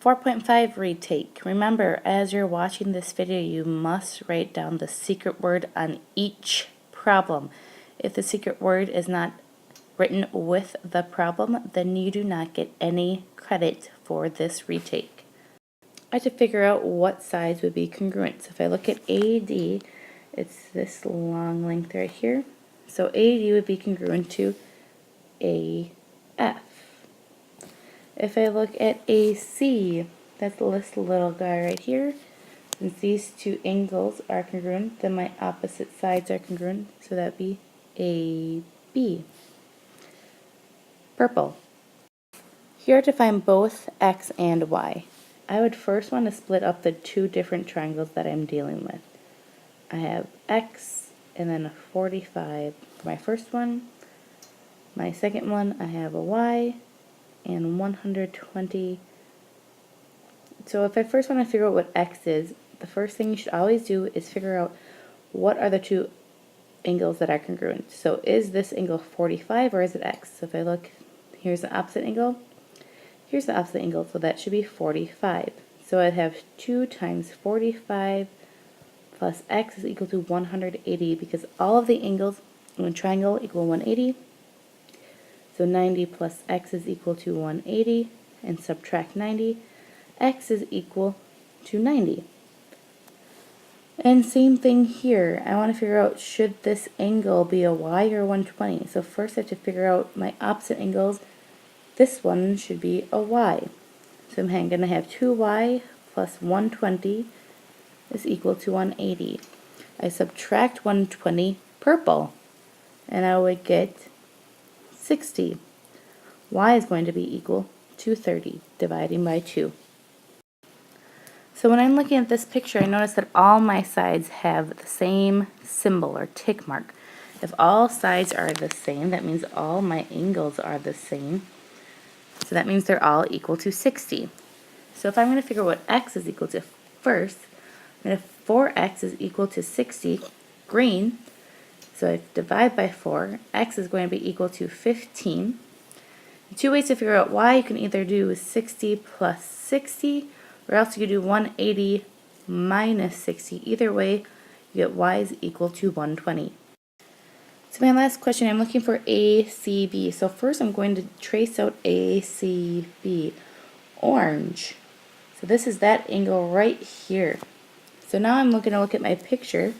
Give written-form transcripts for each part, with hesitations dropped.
4.5 retake. Remember, as you're watching this video, you must write down the secret word on each problem. If the secret word is not written with the problem, then you do not get any credit for this retake. I have to figure out what sides would be congruent. So if I look at AD, it's this long length right here. So AD would be congruent to AF. If I look at AC, that's this little guy right here. Since these two angles are congruent, then my opposite sides are congruent, so that'd be AB. Purple. Here to find both X and Y, I would first want to split up the two different triangles that I'm dealing with. I have X and then a 45 for my first one. My second one, I have a Y and 120. So if I first want to figure out what X is, the first thing you should always do is figure out what are the two angles that are congruent. So is this angle 45 or is it X? So if I look, here's the opposite angle, here's the opposite angle, so that should be 45. So I'd have 2 times 45 plus X is equal to 180 because all of the angles in a triangle equal 180. So 90 plus X is equal to 180, and subtract 90. X is equal to 90. And same thing here. I want to figure out, should this angle be a Y or 120? So first I have to figure out my opposite angles. This one should be a Y. So I'm going to have 2Y plus 120 is equal to 180. I subtract 120, purple, and I would get 60. Y is going to be equal to 30, dividing by 2. So when I'm looking at this picture, I notice that all my sides have the same symbol or tick mark. If all sides are the same, that means all my angles are the same. So that means they're all equal to 60. So if I'm going to figure what X is equal to first, I'm going to 4X is equal to 60, green. So I divide by 4, X is going to be equal to 15. Two ways to figure out Y, you can either do 60 plus 60, or else you could do 180 minus 60. Either way, you get Y is equal to 120. So my last question, I'm looking for ACB. So first I'm going to trace out ACB, orange. So this is that angle right here. So now I'm going to look at my picture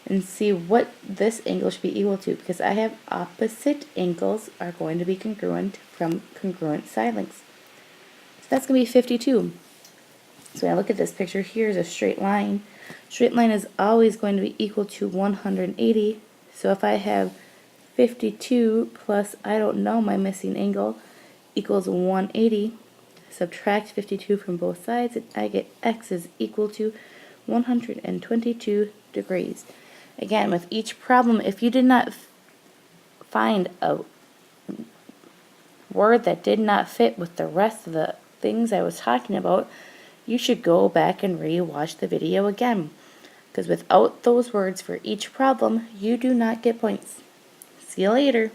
and see what this angle should be equal to, because I have opposite angles are going to be congruent from congruent side lengths. So that's going to be 52. So when I look at this picture, here's a straight line. Straight line is always going to be equal to 180. So if I have 52 plus, I don't know my missing angle, equals 180, subtract 52 from both sides, and I get X is equal to 122 degrees. Again, with each problem, if you did not find a word that did not fit with the rest of the things I was talking about, you should go back and re-watch the video again. Because without those words for each problem, you do not get points. See you later.